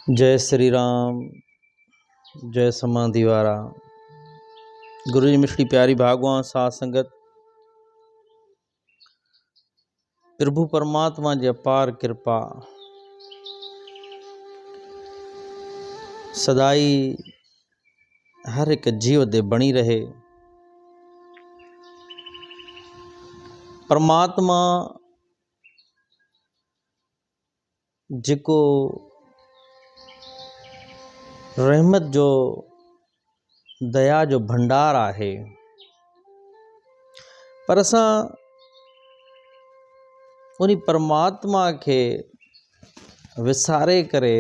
जय श्री राम। जय समाधि वारा। गुरु जी मिठड़ी प्यारी भागवान साध संगत। प्रभु परमात्मा जी अपार कृपा सदाई हर एक जीव दे बनी रहे। परमात्मा जिको रहमत जो दया जो भंडार आहे, पर असां उन परमात्मा के विसारे करे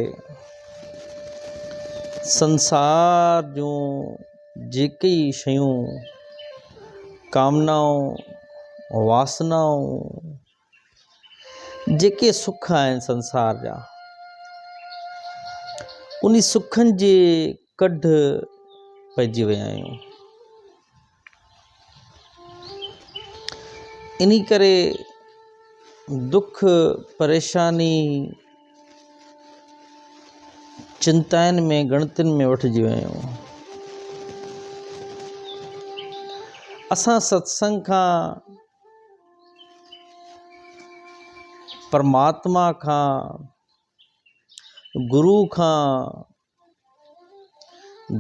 संसार जूं जेकी शयूं कामनाऊं वासनाऊं जेके सुख आहिनि संसार जा, उन सुखनि जे कढ पइजी विया आहियूं। इन करे दुख परेशानी चिंताउनि में गणतियुनि में वठिजी विया आहियूं। असां सत्संग खां परमात्मा खां गुरु खां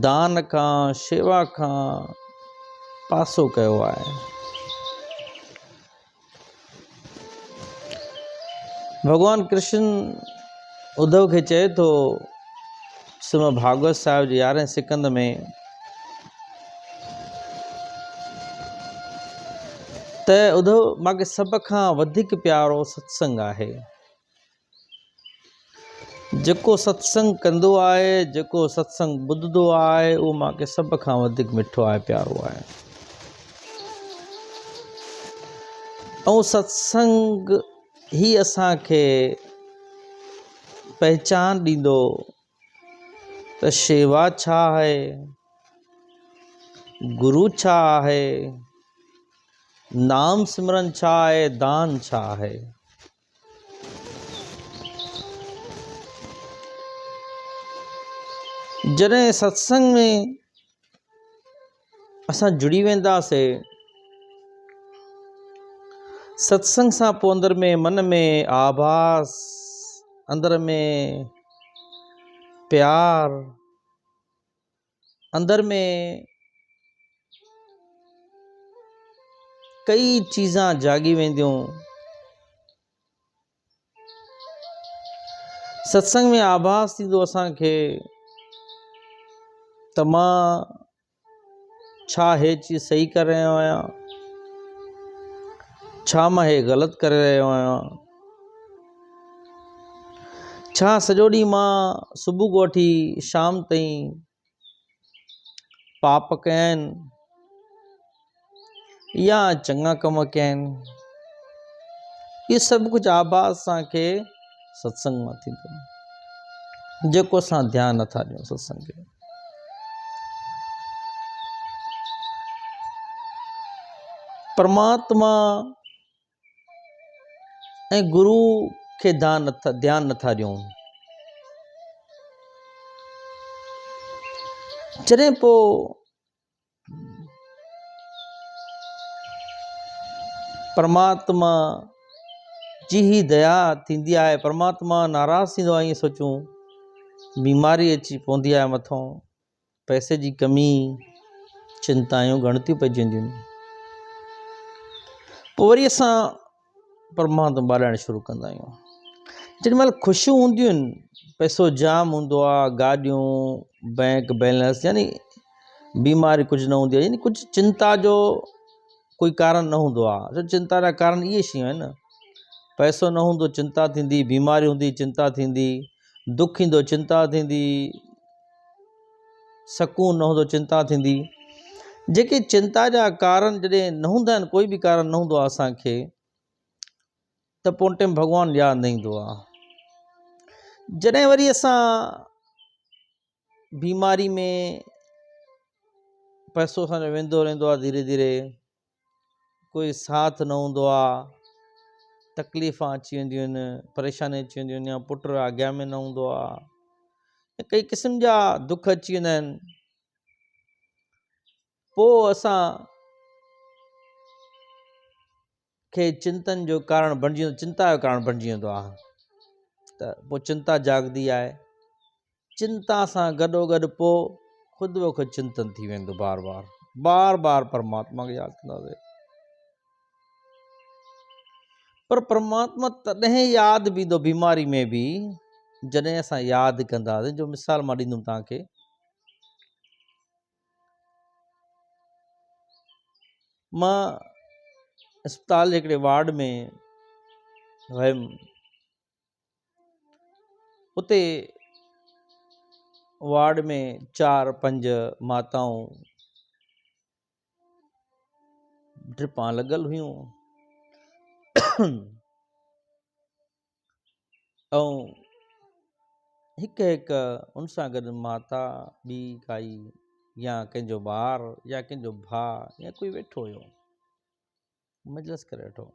दान खां शेवा खां पासो कयो आहे। भगवान कृष्ण उद्धव खे चए थो श्रीमद् भागवत साहिब जे 11हें सिकंद में त उद्धव मूंखे सभ खां वधीक प्यारो सत्संग आहे। जेको सत्संग कंदो आहे, जेको सत्संग ॿुधंदो आहे, उहो मूंखे सभ खां वधीक मिठो आहे, प्यारो आहे। ऐं सत्संग ही असांखे पहचान ॾींदो त शेवा छा आहे, गुरु छा आहे, नाम सिमरन छा आहे, दान छा आहे। जॾहिं सत्संग में असां जुड़ी वेंदासीं, सत्संग सां पोइ अंदर में मन में आभास, अंदर में प्यार, अंदर में कई चीज़ां जागी वेंदियूं। सत्संग में आभास थींदो असांखे त मां छा हे चीज़ सही करे रहियो आहियां, छा मां हे ग़लति करे रहियो आहियां, छा सॼो ॾींहुं मां सुबुह खां वठी शाम ताईं पाप कया आहिनि या चङा कम कया आहिनि। इहे सभु कुझु आभास असांखे सत्संग मां थींदो, जेको असां ध्यानु नथा ॾियूं सत्संग खे। परमात्मा ऐं गुरु खे ध्यानु नथा ॾियूं। जॾहिं पोइ परमात्मा जी ही दया थींदी आहे, परमात्मा नाराज़ थींदो आहे, ईअं सोचूं बीमारी अची पवंदी आहे मथां, पैसे जी कमी, चिंतायूं गणतियूं पइजी वेंदियूं आहिनि। पोइ वरी असां परमात्मा ॿाॾाइणु शुरू कंदा आहियूं। जेॾी महिल ख़ुशियूं हूंदियूं आहिनि, पैसो जाम हूंदो आहे, गाॾियूं, बैंक बैलेंस, यानी बीमारी कुझु न हूंदी आहे, यानी कुझु चिंता जो कोई कारण न हूंदो आहे। चिंता जा कारण इहे शयूं आहिनि न, पैसो न हूंदो चिंता थींदी, बीमारी हूंदी चिंता थींदी, दुखु ईंदो चिंता थींदी, सकून न हूंदो चिंता थींदी। जेके चिंता जा कारण जॾहिं न हूंदा आहिनि, कोई बि कारण न हूंदो आहे असांखे, त पोइ टाइम भॻवानु यादि न ईंदो आहे। जॾहिं वरी असां बीमारी में पैसो असांजो वेंदो रहंदो आहे, धीरे धीरे कोई साथ न हूंदो आहे, तकलीफ़ां अची वेंदियूं आहिनि, परेशानी अची वेंदियूं आहिनि, या पुट अॻियां में न हूंदो आहे, कई क़िस्म जा दुख अची वेंदा आहिनि, पोइ असां खे चिंतन जो कारण बणिजी वेंदो, चिंता जो कारण बणिजी वेंदो आहे। त पोइ चिंता जाॻंदी आहे, चिंता सां गॾोगॾु पोइ ख़ुदि ब ख़ुदि चिंतन थी वेंदो, बार बार परमात्मा खे यादि कंदासीं। पर परमात्मा तॾहिं यादि बि ईंदो बीमारी में बि जॾहिं असां यादि कंदासीं। जो मिसाल मां ॾींदुमि तव्हांखे, मां अस्पताल जे हिकिड़े वार्ड में वियुमि, उते वार्ड में 4-5 माताऊं ड्रिपां लॻल हुयूं ऐं हिकु उन सां गॾु माता ॿी काई या कंहिंजो ॿारु या कंहिंजो भाउ या कोई वेठो हुयो, मजलिस करे वेठो।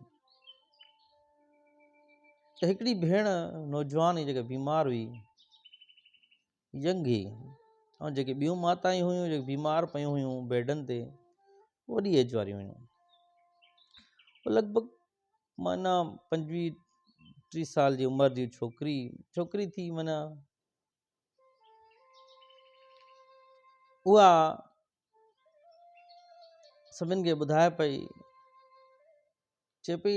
त हिकिड़ी भेण नौजवान जेका बीमार हुई, यंग ही, ऐं जेके ॿियूं माताऊं हुयूं जेके बीमार पियूं हुयूं बेडनि ते, वॾी एज वारियूं हुयूं, लॻभॻि माना 25-30 साल जी उमिरि जी छोकिरी थी। माना उहा सभिनि खे ॿुधाए पई, चए पई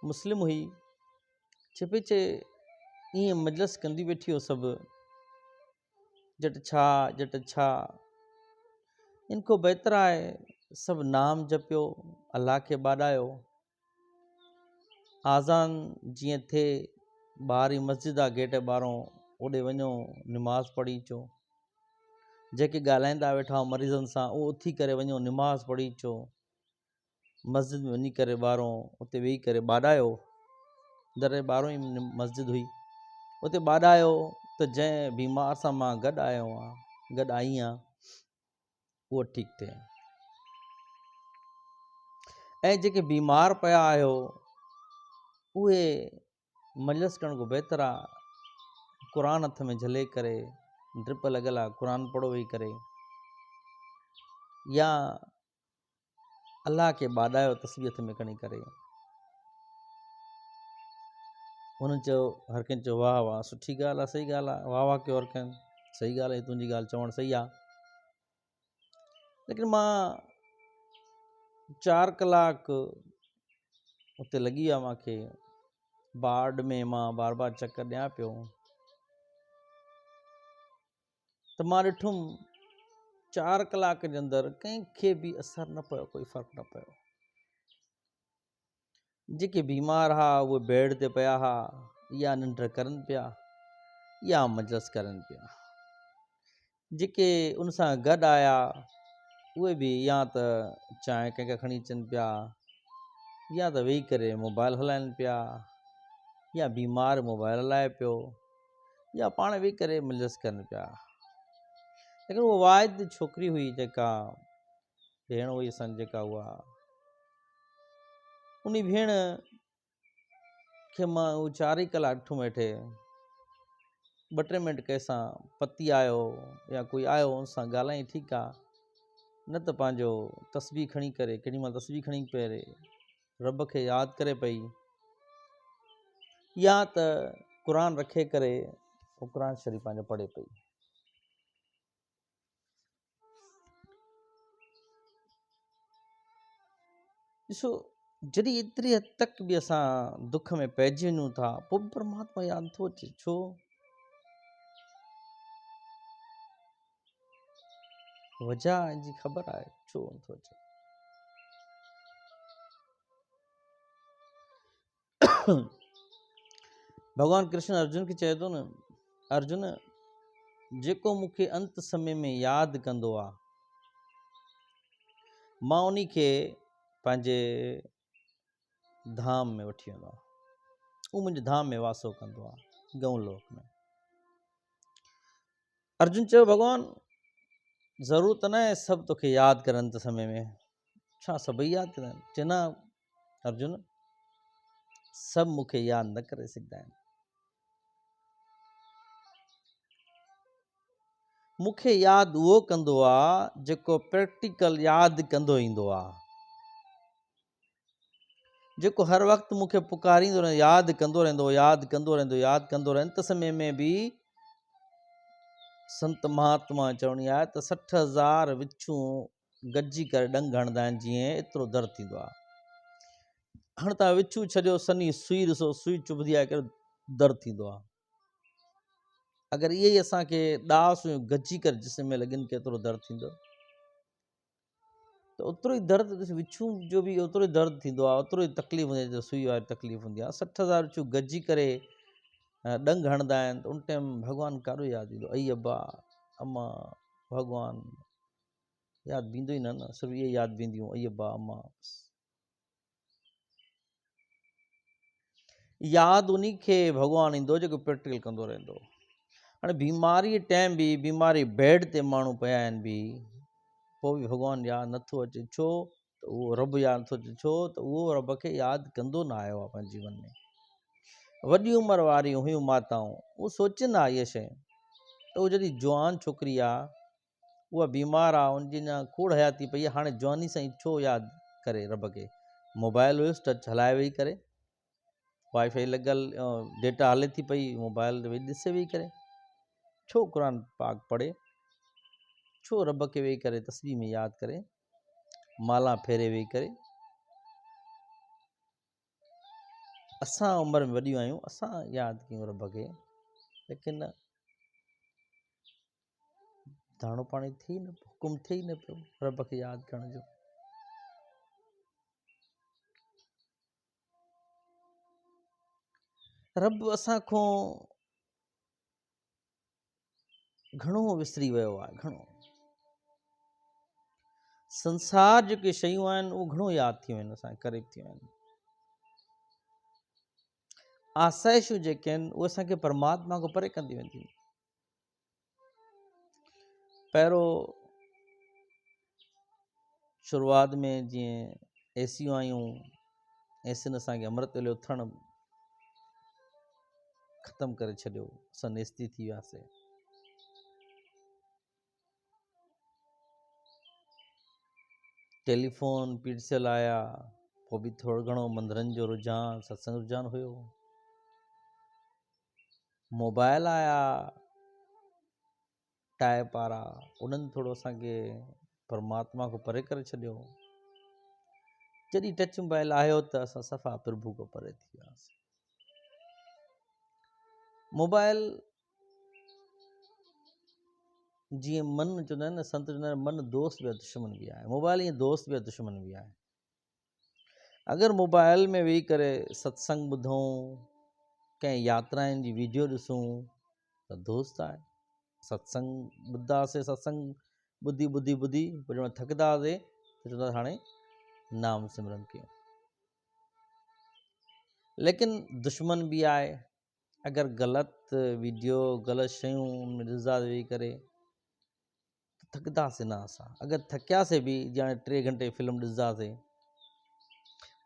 मुस्लिम हुई, चए ईअं मजलिस कंदी वेठी हो सभु, जट छा इनको बहितर आहे सभु नाम जपियो, अलाह खे ॿाॾायो, आज़ान जीअं थिए ॿाहिरि ई मस्जिद आहे गेट ॿाहिरों, ओॾे वञो निमाज़ पढ़ी अचो। जेके ॻाल्हाईंदा वेठा मरीज़नि सां, उहो उथी करे वञो निमाज़ पढ़ी अचो, मस्जिद में वञी करे ॿाहिरों उते वेही करे ॿाॾायो। दर जे ॿाहिरों ई मस्जिद हुई, उते ॿाॾायो त जंहिं बीमार सां मां गॾु आई आहियां उहो ठीकु थिए। ऐं जेके बीमार पिया आहियो उहे मजलिस करण खां बहितर आहे क़ुर हथ में झले करे, ड्रिप लॻल आहे, क़ुर पढ़ो वेही करे, या अलाह खे ॿाॾायो तस्बीह हथ में खणी करे। हुननि चयो, हर कंहिं चयो वाह वाह सुठी ॻाल्हि आहे, सही ॻाल्हि आहे, वाह वाह कयो हर कंहिं, सही ॻाल्हि आहे, तुंहिंजी ॻाल्हि चवणु सही आहे। लेकिन मां 4 कलाक उते लॻी विया मूंखे, वार्ड में मां बार बार चकर ॾियां पियो, त मां ॾिठुमि 4 कलाक जे अंदरि कंहिंखे बि असरु न पियो, कोई फ़र्क़ु न पियो। जेके बीमार हुआ उहे बेड ते पिया हुआ, या निंड करनि पिया या मजलिस करनि पिया। जेके उन सां गॾु आया उहे बि या त चांहि कंहिंखे खणी अचनि पिया, या त वेही करे मोबाइल हलाइनि पिया, या बीमार मोबाइल हलाए पियो, या पाण वेही करे मजलिस करनि पिया। लेकिन उहा वाहिद छोकिरी हुई, जेका भेण हुई असांजी, जेका उहा उन भेण खे मां 4 कलाक ॾिठुमि वेठे, 2-3 मिंट कंहिंसां पति आयो या कोई आयो उन सां ॻाल्हाई, ठीकु आहे, न त पंहिंजो तस्बीह खणी करे केॾीमहिल तस्बीह खणी करे रब खे यादि करे पई, या त क़ुर रखे करे क़ुर शरीफ़ पंहिंजो पढ़े पई। ॾिसो, जॾहिं एतिरी हद तक बि असां दुख में पइजी वञूं था, पोइ बि परमात्मा यादि थो अचे। छो? वजह जी ख़बर आहे छो नथो अचे। भॻवान कृष्ण अर्जुन खे चए थो न, अर्जुन जेको मूंखे अंत समय में यादि कंदो आहे, मां उन खे पंहिंजे धाम में वठी वेंदो आहे, उहो मुंहिंजे धाम में वासो कंदो आहे, गौलोक में। अर्जुन चयो, भॻवान ज़रूरत न आहे सभु तोखे यादि करनि अंत समय में, छा सभई यादि कंदा आहिनि? चए न अर्जुन, सभु मूंखे यादि न करे सघंदा आहिनि। मूंखे यादि उहो कंदो आहे जेको प्रैक्टिकल यादि कंदो ईंदो आहे, जेको हर वक़्तु मूंखे पुकारींदो रहंदो, यादि कंदो रहंदो, यादि कंदो रहंदो, यादि कंदो रहंदो। त समय में बि संत महात्मा चवणी आहे त 60,000 विच्छूं गॾिजी करे ॾंग हणंदा आहिनि, जीअं एतिरो दर्द थींदो आहे। हाणे तव्हां विच्छूं छॾियो, सनी सुई ॾिसो, सुई चुभंदी आहे, कहिड़ो दर्द थींदो आहे। अगरि इहे ई असांखे 10 सुयूं गॾिजी करे जिस्म में लॻनि, केतिरो दर्द थींदो। त ओतिरो ई दर्द विच्छूं जो बि ओतिरो ई दर्द थींदो आहे, ओतिरो ई तकलीफ़ हूंदी आहे, सुई वारी तकलीफ़ हूंदी आहे। 60,000 विच्छूं गॾिजी करे ॾंग हणंदा आहिनि, त उन टाइम भॻवानु काॾो यादि ईंदो, अई अब्बा अम्मा भॻवानु यादि बींदो ई न, सिर्फ़ु इहे यादि बींदियूं, अई अब्बा अम्मा। यादि उन खे भॻवानु ईंदो जेको प्रैक्टिकल कंदो रहंदो। हाणे बीमारी टाइम बि, बीमारी बेड ते माण्हू पिया आहिनि बि, पोइ बि भॻवानु यादि नथो अचे, छो त उहो रब यादि नथो अचे, छो त उहो रब खे यादि कंदो न आयो आहे पंहिंजे जीवन में। वॾी उमिरि वारियूं हुयूं माताऊं, उहो सोचनि आहे इहा शइ, त उहो जॾहिं जवान छोकिरी आहे, उहा बीमार आहे, उनजी अञा कूड़ हयाती पई आहे, हाणे जवानी सां ई छो यादि करे रब खे? मोबाइल हुयुसि, टच हलाए वेही करे, वाईफाई लॻल, डेटा हले थी पई, मोबाइल वेही ॾिसे वेही करे, छो क़ुर पाक पढ़े, छो रब खे वेही करे तस्बीह में यादि करे, माला फेरे वेही करे। असां उमिरि में वॾियूं आहियूं, असां यादि कयूं रब खे, लेकिन दाणो पाणी थी न, हुकुम थिए ई न पियो रब खे यादि करण जो। रब असां खां घणो विसरी वियो आहे, घणो। संसार जेके शयूं आहिनि उहे घणो यादि थियूं आहिनि, असांखे क़रीब थियूं आहिनि। आसाइशूं जेके आहिनि उहे असांखे परमात्मा खां परे कंदियूं वेंदियूं। पहिरियों शुरूआति में जीअं एसियूं आयूं, एसियुनि असांखे अमृत वेले उथणु ख़तमु करे छॾियो, असां नेस्ती थी वियासीं। टेलीफोन पीड़ियल आया, पोइ बि थोरो घणो मंदरनि जो रुझान, सत्संग रुझान हुयो। मोबाइल आया टाइप वारा, उन्हनि थोरो असांखे परमात्मा खां परे करे छॾियो। जॾहिं टच मोबाइल आयो त असां सफ़ा प्रभु खां परे थी वियासीं। मोबाइल जीअं मन चवंदा आहिनि न, संत चवंदा आहिनि मन दोस्त बि आहे दुश्मन बि आहे। मोबाइल ईअं दोस्त बि आहे दुश्मन बि आहे। अगरि मोबाइल में वेही करे सत्संग ॿुधूं, कंहिं यात्राउनि जी वीडियो ॾिसूं, त दोस्त आहे। सत्संग ॿुधंदासीं, सत्संग ॿुधी ॿुधी ॿुधी पोइ जॾहिं थकंदा हुआसीं त चवंदा हाणे नाम सिमरन कयूं। लेकिन दुश्मन बि आहे। अगरि ग़लति वीडियो, ग़लति शयूं ॾिसंदासीं वेही करे, थकंदासीं न असां। अगरि थकियासीं बि, ॼाणे 3 घंटे फिल्म ॾिसंदासीं,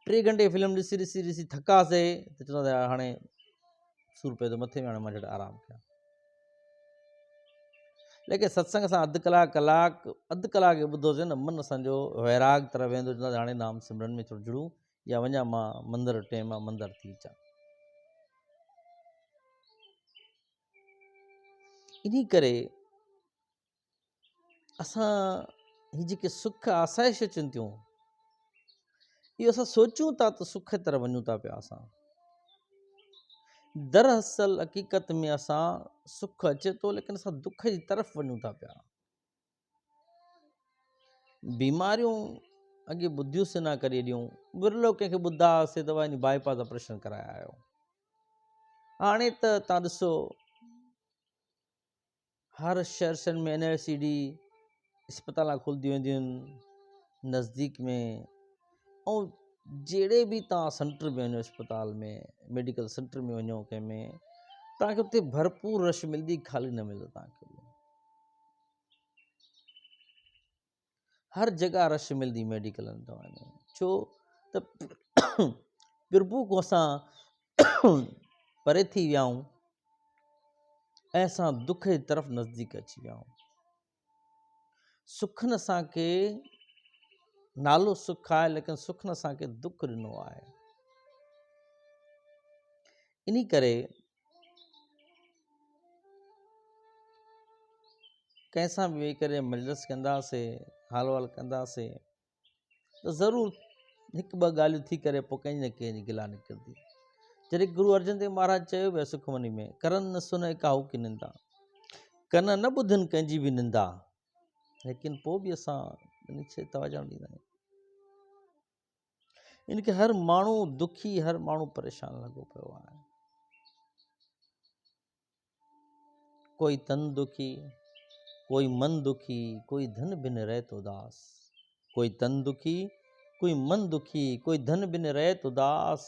3 घंटे फिल्म ॾिसी ॾिसी ॾिसी थकासीं त चवंदासीं हाणे सूर पए थो मथे में, हाणे मां झटि आरामु कयां। लेकिन सत्संग असां अधु कलाक ॿुधोसीं न, मन असांजो वैराग तरह वेंदो, चवंदासीं हाणे नाम सिमरन में थोरो जुड़ूं, या वञा मां मंदरु टेम आहे मंदरु थी अचां। इन करे असां ही जेके सुख आसाइश अचनि थियूं, इहो असां सोचूं था त सुख तरह वञूं था पिया असां। दरअसल हक़ीक़त में असां सुख अचे थो, लेकिन असां दुख जी तरफ़ वञूं था पिया। बीमारियूं अॻे ॿुधियूंसीं न करे ॾियूं, विरलो कंहिंखे ॿुधा हुआसीं त वञी बाईपास ऑपरेशन कराए आयो। हाणे त तव्हां ॾिसो हर शहर में NICD अस्पताल खुलंदियूं वेंदियूं आहिनि नज़दीक में, ऐं जहिड़े बि तव्हां सेंटर में वञो, अस्पताल में, मेडिकल सेंटर में वञो, कंहिंमें तव्हांखे उते भरपूर रश मिलंदी, ख़ाली न मिलंदो तव्हांखे। हर जॻह रश मिलंदी मेडिकलनि दवाउनि में, छो त प्रभु को असां परे थी विया आहियूं ऐं असां दुख जी तरफ़ नज़दीक अची विया आहियूं। सुखनि असांखे नालो सुख आहे, लेकिन सुखनि असांखे दुख ॾिनो आहे। इन करे कंहिंसां बि वेही करे मजलिस कंदासीं, हाल वाल कंदासीं, त ज़रूरु हिकु ॿ ॻाल्हियूं थी करे पोइ कंहिंजी न कंहिंजी गिला निकिरंदी। जॾहिं गुरु अर्जन देव महाराज चयो वियो सुखमनी में, करन न सुन काहू की निंदा, कन न ॿुधनि कंहिंजी बि निंदा, लेकिन पोइ बि असां इन शइ तवजो ॾींदा आहियूं। इनखे हर माण्हू दुखी, हर माण्हू परेशान लॻो पियो आहे। कोई तन दुखी, कोई मन दुखी, कोई धन बिन रहत उदास। कोई तन दुखी, कोई मन दुखी, कोई धन बिन रहत उदास।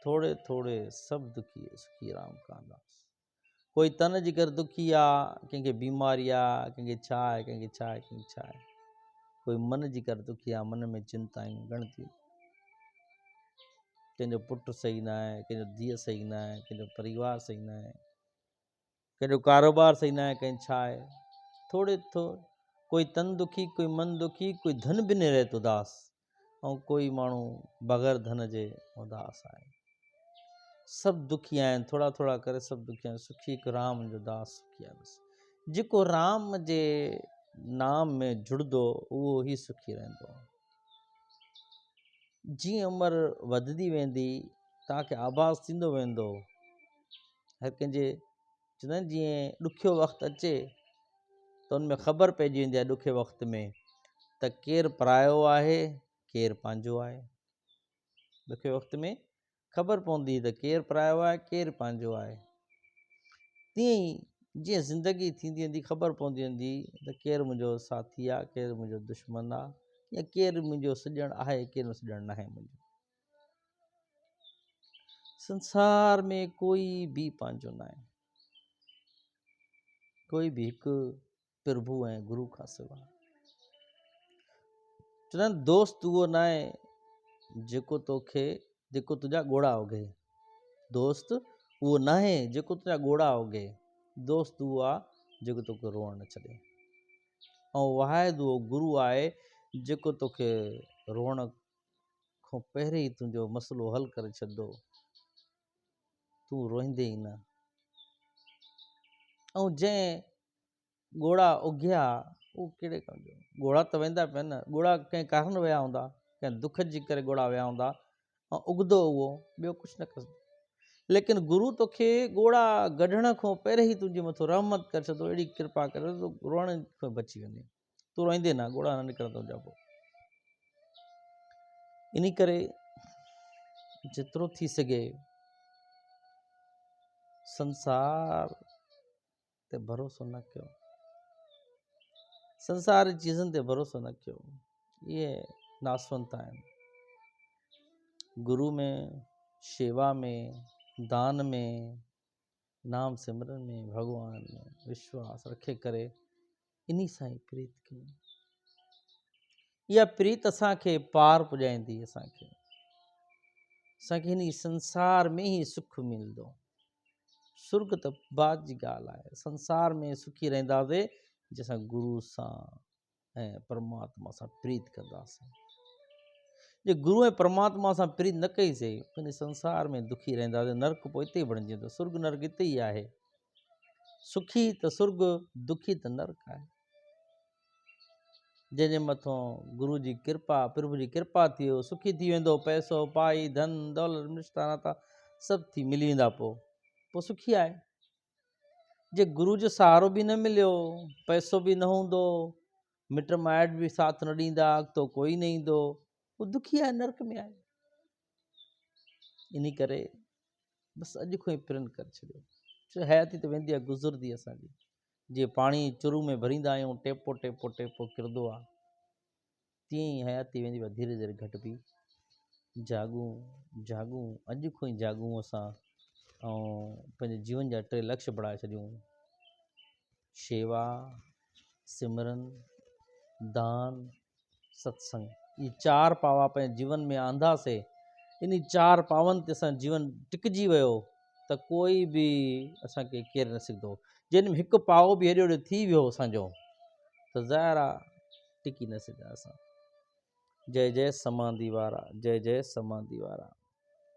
थोड़े थोड़े सब दुखी सुखी राम का दास। कोई तन जी कर दुखी आहे, कंहिंखे बीमारी आहे, कंहिंखे छा आहे, कंहिंखे छा आहे, कंहिंखे छा आहे। कोई मन जी कर दुखी आहे, मन में चिंतायूं गणतियूं। कंहिंजो पुटु सही न आहे, कंहिंजो धीउ सही न आहे, कंहिंजो परिवार सही न आहे, कंहिंजो कारोबार सही न आहे, कंहिं छा आहे। थोड़े कोई तन दुखी, कोई मन दुखी, कोई धन बिन रहत उदास, ऐं कोई माण्हू बग़ैर धन जे उदास आहे। सभु दुखी आहिनि, थोड़ा थोड़ा करे सभु दुखी आहिनि। सुखी हिकु राम जो दास सुखी आहे बसि। जेको राम जे नाम में जुड़ंदो उहो ई सुखी रहंदो। जीअं उमिरि वधंदी वेंदी, तव्हांखे आभास थींदो वेंदो। हर कंहिंजे चवंदा आहिनि जीअं ॾुखियो वक़्तु अचे त उनमें ख़बर पइजी वेंदी आहे ॾुखे वक़्त में त केरु परायो आहे, केरु पंहिंजो आहे। ॾुखे वक़्त में ख़बर पवंदी त केरु परायो आहे, केरु पंहिंजो आहे। तीअं ई जीअं ज़िंदगी थींदी वेंदी, ख़बर पवंदी वेंदी त केरु मुंहिंजो साथी आहे, केरु मुंहिंजो दुश्मन आहे, या केरु मुंहिंजो सॼणु आहे, केरु सॼणु न आहे मुंहिंजो। संसार में कोई बि पंहिंजो न आहे, कोई बि हिकु प्रभु ऐं गुरू खां सवाइ। चवंदा आहिनि दोस्त उहो न आहे जेको तुंहिंजा ॻोड़ा उघे। दोस्त उहो न आहे जेको तुंहिंजा ॻोड़ा उघे। दोस्त उहो आहे जेको तोखे रोअण न छॾे। ऐं वाहिद उहो गुरू आहे जेको तोखे रोअण खां पहिरीं ई तुंहिंजो मसइलो हल करे छॾंदो, तूं रोईंदे ई न। ऐं जंहिं ॻोड़ा उघिया उहो कहिड़े कम जो? ॻोड़ा त वेंदा पिया न, ॻोड़ा कंहिं कारण विया हूंदा, कंहिं दुख जे करे ॻोड़ा विया हूंदा, ऐं उगंदो उहो, ॿियो कुझु न कंदो। लेकिन गुरू तोखे ॻोड़ा गढ़ण खां पहिरीं ई तुंहिंजे मथां रहमत करे छॾंदो, अहिड़ी कृपा करे तूं रोअण खां बची वञे, तूं रोईंदे न, ॻोड़ा न निकिरंदा तुंहिंजा पोइ। इन करे जेतिरो थी सघे संसार ते भरोसो न कयो, संसार जी चीज़नि ते भरोसो न कयो। इहे नासवंत आहिनि। गुरू में, शेवा में, दान में, नाम सिमरन में, भॻवान में विश्वास रखे करे इन सां ई प्रीत कयूं। इहा प्रीत असांखे पार पुॼाईंदी। असांखे हिन संसार में ई सुख मिलंदो। सुर्ग त बाद जी ॻाल्हि आहे। संसार में सुखी रहंदासीं जंहिंसां गुरू सां ऐं परमात्मा सां प्रीत कंदासीं। जे गुरू ऐं परमात्मा सां प्रीत न कईसीं, इन संसार में दुखी रहंदासीं। नर्क पोइ हिते ई बणिजी वेंदो। सुर्ग नर्क हिते ई आहे। सुखी त सुर्ग, दुखी त नर्क आहे। जंहिंजे मथां गुरू जी कृपा, प्रभु जी कृपा थी वियो, सुखी थी वेंदो। पैसो पाई, धन दौलत, रिश्ता नाता सभु थी मिली वेंदा, पोइ सुखी आहे। जे गुरू जो सहारो बि न मिलियो, पैसो बि न हूंदो, मिट माइट बि साथ न ॾींदा, अॻितो कोई न ईंदो, उहो दुखी आहे, नर्क में आहे। इन करे बसि अॼु खां ई प्रण करे छॾियो। छो हयाती त वेंदी आहे, गुज़रंदी असांजी। जीअं पाणी चुरू में भरींदा आहियूं, टेपो टेपो टेपो किरंदो आहे, तीअं ई हयाती वेंदी आहे, धीरे धीरे घटिबी। जागूं जागूं, अॼु खां ई जागूं असां, ऐं पंहिंजे जीवन जा 3 लक्ष्य बढ़ाए छॾियूं। शेवा, सिमरन, दान, सत्संग। ये 4 पावा पंहिंजे जीवन में आंदासीं। इन 4 पावनि ते असांजो जीवन टिकिजी वियो त कोई बि असांखे केरु न सघंदो। जंहिं में हिकु पावो बि हेॾो होॾो थी वियो असांजो, त ज़ाहिर आहे टिकी न सघियासीं। जय जय समाधी वारा, जय जय समाधी वारा।